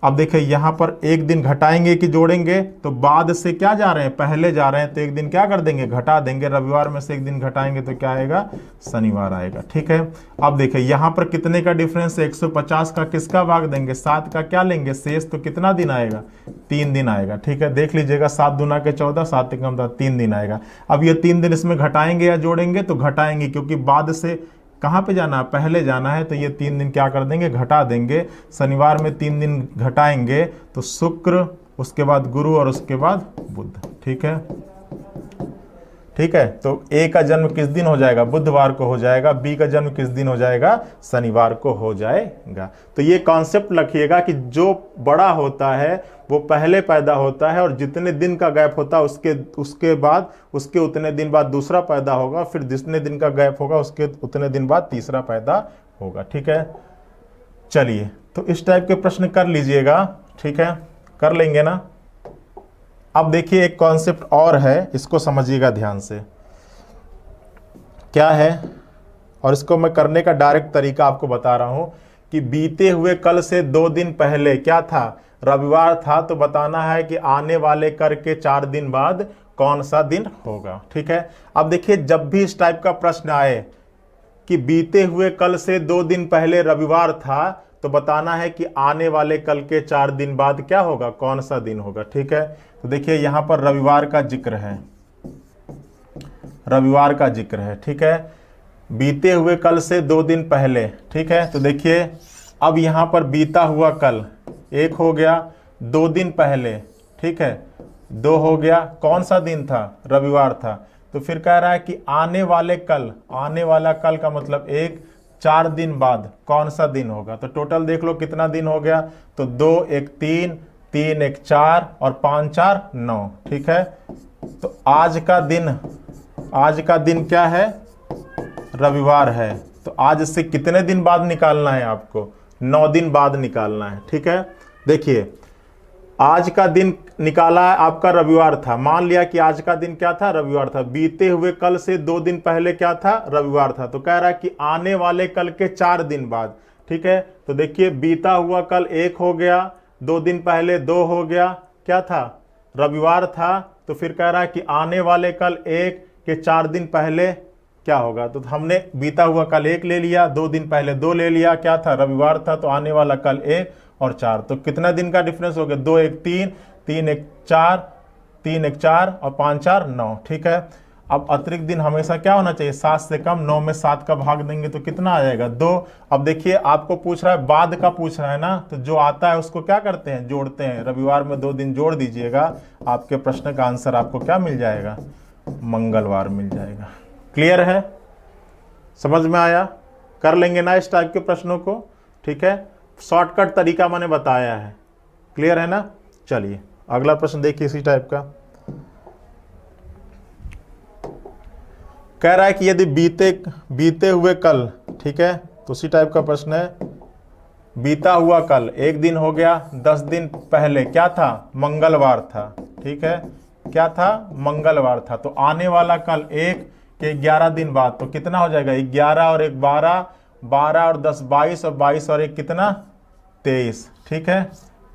अब देखिए यहाँ पर 1 दिन घटाएंगे कि जोड़ेंगे? तो बाद से क्या जा रहे हैं? पहले जा रहे हैं तो 1 दिन क्या कर देंगे? घटा देंगे। रविवार में से 1 दिन घटाएंगे तो क्या आएगा? शनिवार आएगा। ठीक है, अब देखिए यहाँ पर कितने का डिफरेंस है? 150 का किसका भाग देंगे? 7 का क्या लेंगे? शेष। तो कितना दिन आएगा? 3 दिन आएगा। ठीक है, देख लीजिएगा 7 दूना के 14, 7 एकम 3 दिन आएगा। अब ये 3 दिन इसमें घटाएंगे या जोड़ेंगे? तो घटाएंगे, क्योंकि बाद से कहाँ पे जाना है? पहले जाना है। तो ये 3 दिन क्या कर देंगे? घटा देंगे। शनिवार में 3 दिन घटाएंगे तो शुक्र, उसके बाद गुरु और उसके बाद बुध। ठीक है, ठीक है, तो ए का जन्म किस दिन हो जाएगा? बुधवार को हो जाएगा। बी का जन्म किस दिन हो जाएगा? शनिवार को हो जाएगा। तो ये कॉन्सेप्ट रखिएगा कि जो बड़ा होता है वो पहले पैदा होता है और जितने दिन का गैप होता है उसके बाद उसके उतने दिन बाद दूसरा पैदा होगा, फिर जितने दिन का गैप होगा उसके उतने दिन बाद तीसरा पैदा होगा। ठीक है, चलिए तो इस टाइप के प्रश्न कर लीजिएगा। ठीक है, कर लेंगे ना। अब देखिए एक कॉन्सेप्ट और है, इसको समझिएगा ध्यान से। क्या है? और इसको मैं करने का डायरेक्ट तरीका आपको बता रहा हूं कि बीते हुए कल से 2 दिन पहले क्या था? रविवार था। तो बताना है कि आने वाले कर के 4 दिन बाद कौन सा दिन होगा। ठीक है, अब देखिए जब भी इस टाइप का प्रश्न आए कि बीते हुए कल से 2 दिन पहले रविवार था, तो बताना है कि आने वाले कल के 4 दिन बाद क्या होगा? कौन सा दिन होगा? ठीक है, तो देखिए यहां पर रविवार का जिक्र है, रविवार का जिक्र है। ठीक है, बीते हुए कल से 2 दिन पहले। ठीक है, तो देखिए अब यहां पर बीता हुआ कल 1 हो गया, 2 दिन पहले, ठीक है, 2 हो गया। कौन सा दिन था? रविवार था। तो फिर कह रहा है कि आने वाले कल, आने वाला कल का मतलब 4 दिन बाद कौन सा दिन होगा? तो टोटल देख लो कितना दिन हो गया। तो 2 1 3, 3 1 4 और 5 4 9। ठीक है, तो आज का दिन क्या है? रविवार है। तो आज से कितने दिन बाद निकालना है आपको? 9 दिन बाद निकालना है। ठीक है, देखिए आज का दिन निकाला है आपका, रविवार था। मान लिया कि आज का दिन क्या था? रविवार था। बीते हुए कल से 2 दिन पहले क्या था? रविवार था। तो कह रहा है कि आने वाले कल के 4 दिन बाद। ठीक है, तो देखिए बीता हुआ कल 1 हो गया, 2 दिन पहले 2 हो गया, क्या था? रविवार था। तो फिर कह रहा है कि आने वाले कल 1 के 4 दिन पहले क्या होगा? तो हमने बीता हुआ कल 1 ले लिया, 2 दिन पहले 2 ले लिया, क्या था? रविवार था। तो आने वाला कल 1 और 4, तो कितना दिन का डिफरेंस हो गया? 2 1 3, 3 1 4, 3 1 4 और 5 4 9। ठीक है, अब अतिरिक्त दिन हमेशा क्या होना चाहिए, 7 से कम। 9 में 7 का भाग देंगे तो कितना आ जाएगा, 2। अब देखिए आपको पूछ रहा है, बाद का पूछ रहा है ना, तो जो आता है उसको क्या करते हैं, जोड़ते हैं। रविवार में 2 दिन जोड़ दीजिएगा, आपके प्रश्न का आंसर आपको क्या मिल जाएगा, मंगलवार मिल जाएगा। क्लियर है, समझ में आया? कर लेंगे ना इस टाइप के प्रश्नों को, ठीक है। शॉर्टकट तरीका मैंने बताया है, क्लियर है ना। चलिए अगला प्रश्न देखिए इसी टाइप का। कह रहा है कि यदि बीते हुए कल, ठीक है, तो उसी टाइप का प्रश्न है। बीता हुआ कल, एक दिन हो गया, 10 दिन पहले क्या था, मंगलवार था, ठीक है, क्या था, मंगलवार था। तो आने वाला कल 1 के 11 दिन बाद, तो कितना हो जाएगा, 11 और 1 12, 12 और 10 22, और 22 और 1 कितना, 23, ठीक है।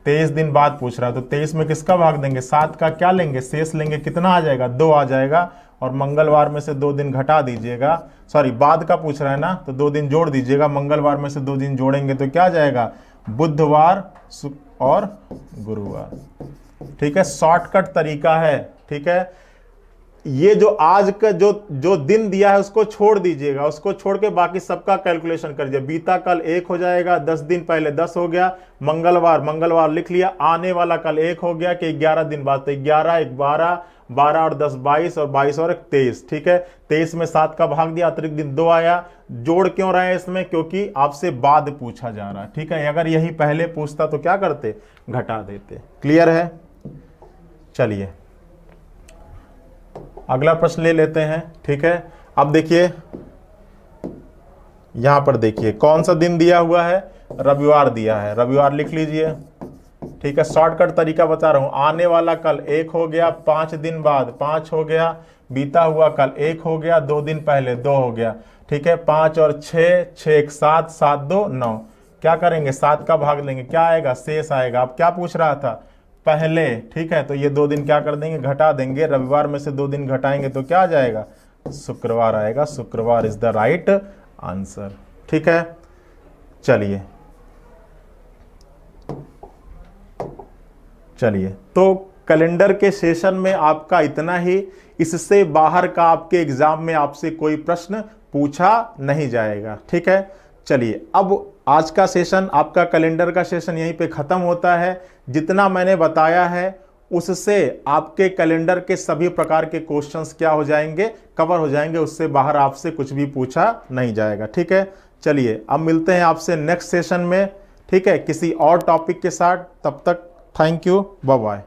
23 दिन बाद पूछ रहा है, तो 23 में किसका भाग देंगे, 7 का क्या लेंगे, शेष लेंगे, कितना आ जाएगा, 2 आ जाएगा। और मंगलवार में से 2 दिन घटा दीजिएगा, सॉरी बाद का पूछ रहा है ना, तो 2 दिन जोड़ दीजिएगा। मंगलवार में से 2 दिन जोड़ेंगे तो क्या जाएगा, बुधवार और गुरुवार, ठीक है। शॉर्टकट तरीका है, ठीक है। ये जो आज का जो दिन दिया है उसको छोड़ दीजिएगा, उसको छोड़ के बाकी सबका कैलकुलेशन करिए। बीता कल 1 हो जाएगा, 10 दिन पहले 10 हो गया, मंगलवार लिख लिया, आने वाला कल 1 हो गया कि 11 दिन बाद, तो 11 1 12, 12 और 10 22, और 22 और 1 23, ठीक है। 23 में 7 का भाग दिया, अतिरिक्त दिन 2 आया। जोड़ क्यों रहे हैं इसमें, क्योंकि आपसे बाद पूछा जा रहा है, ठीक है। अगर यही पहले पूछता तो क्या करते, घटा देते। क्लियर है, चलिए अगला प्रश्न ले लेते हैं, ठीक है। अब देखिए यहां पर देखिए कौन सा दिन दिया हुआ है, रविवार दिया है, रविवार लिख लीजिए, ठीक है। शॉर्टकट तरीका बता रहा हूं। आने वाला कल 1 हो गया, 5 दिन बाद 5 हो गया, बीता हुआ कल 1 हो गया, 2 दिन पहले 2 हो गया, ठीक है। 5 और 6, 6 1 7, 7 2 9, क्या करेंगे, 7 का भाग लेंगे, क्या आएगा, शेष आएगा। अब क्या पूछ रहा था, पहले, ठीक है। तो ये 2 दिन क्या कर देंगे, घटा देंगे। रविवार में से 2 दिन घटाएंगे तो क्या आ जाएगा, शुक्रवार आएगा। शुक्रवार इज द राइट आंसर, ठीक है। चलिए तो कैलेंडर के सेशन में आपका इतना ही। इससे बाहर का आपके एग्जाम में आपसे कोई प्रश्न पूछा नहीं जाएगा, ठीक है। चलिए अब आज का सेशन, आपका कैलेंडर का सेशन यहीं पे खत्म होता है। जितना मैंने बताया है उससे आपके कैलेंडर के सभी प्रकार के क्वेश्चंस क्या हो जाएंगे, कवर हो जाएंगे। उससे बाहर आपसे कुछ भी पूछा नहीं जाएगा, ठीक है। चलिए अब मिलते हैं आपसे नेक्स्ट सेशन में, ठीक है, किसी और टॉपिक के साथ। तब तक थैंक यू, बाय बाय।